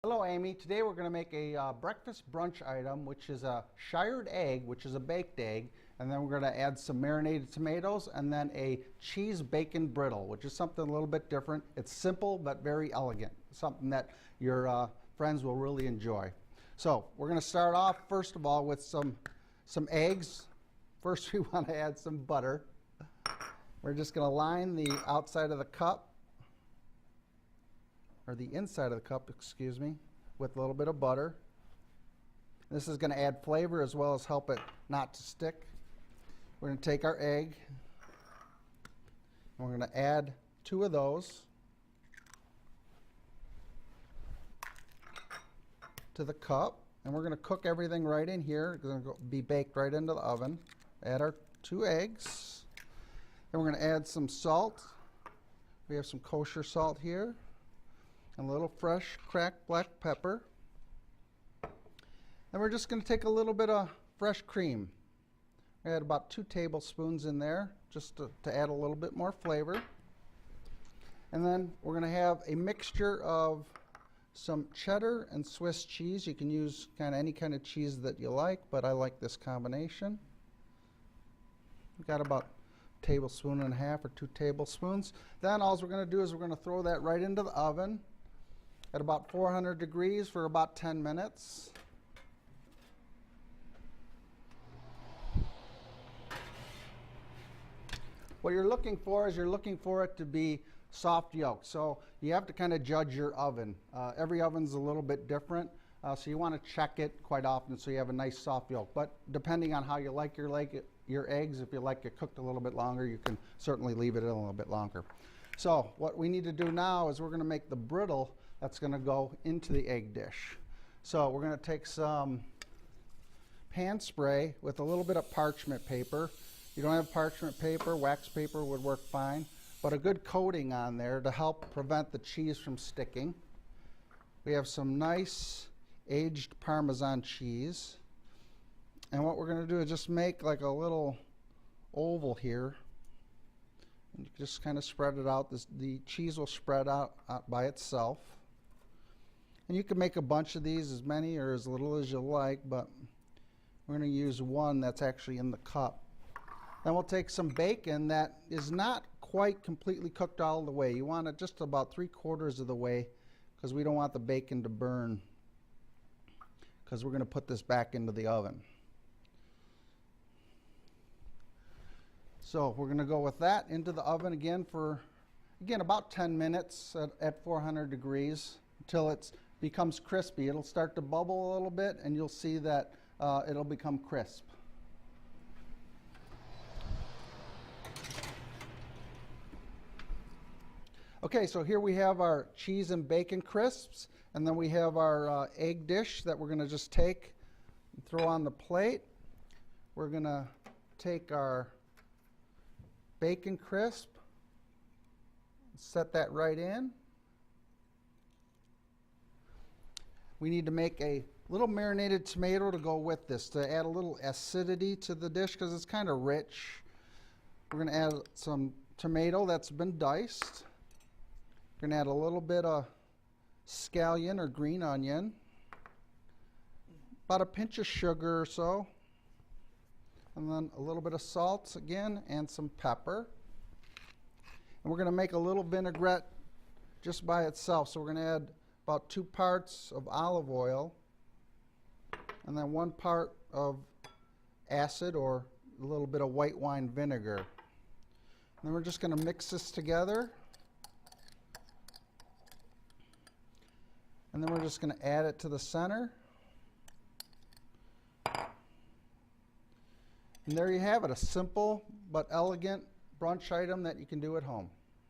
Hello Amy, today we're going to make a breakfast brunch item, which is a shired egg, which is a baked egg, and then we're going to add some marinated tomatoes and then a cheese bacon brittle, which is something a little bit different. It's simple but very elegant, something that your friends will really enjoy. So we're going to start off first of all with some eggs. First we want to add some butter. We're just going to line the outside of the cup, or the inside of the cup, excuse me, with a little bit of butter. This is going to add flavor as well as help it not to stick. We're going to take our egg and we're going to add 2 of those to the cup, and we're going to cook everything right in here. It's going to be baked right into the oven. Add our 2 eggs. Then we're going to add some salt. We have some kosher salt here. And a little fresh cracked black pepper. And we're just going to take a little bit of fresh cream. I add about 2 tablespoons in there just to add a little bit more flavor. And then we're going to have a mixture of some cheddar and Swiss cheese. You can use any kind of cheese that you like, but I like this combination. We've got about a tablespoon and a half or 2 tablespoons. Then all we're going to do is we're going to throw that right into the oven at about 400 degrees for about 10 minutes. What you're looking for is it to be soft yolk. So you have to kind of judge your oven. Every oven's a little bit different, so you want to check it quite often so you have a nice soft yolk. But depending on how you like your eggs, if you like it cooked a little bit longer, you can certainly leave it in a little bit longer. So what we need to do now is we're going to make the brittle that's going to go into the egg dish. So we're going to take some pan spray with a little bit of parchment paper. If you don't have parchment paper, wax paper would work fine, but a good coating on there to help prevent the cheese from sticking. We have some nice aged Parmesan cheese. And what we're going to do is just make like a little oval here. And you just kind of spread it out. The cheese will spread out by itself. And you can make a bunch of these, as many or as little as you like, but we're going to use one that's actually in the cup. Then we'll take some bacon that is not quite completely cooked all the way. You want it just about 3/4 of the way, because we don't want the bacon to burn, because we're going to put this back into the oven. So we're going to go with that into the oven again for, about 10 minutes at 400 degrees until it becomes crispy. It'll start to bubble a little bit and you'll see that it'll become crisp. Okay, so here we have our cheese and bacon crisps, and then we have our egg dish that we're going to just take and throw on the plate. We're going to take our bacon crisp, set that right in. We need to make a little marinated tomato to go with this to add a little acidity to the dish because it's kind of rich. We're going to add some tomato that's been diced. We're going to add a little bit of scallion or green onion, about a pinch of sugar or so, and then a little bit of salt again and some pepper. And we're going to make a little vinaigrette just by itself. So we're going to add about 2 parts of olive oil and then 1 part of acid or a little bit of white wine vinegar. And then we're just going to mix this together. And then we're just going to add it to the center. And there you have it, a simple but elegant brunch item that you can do at home.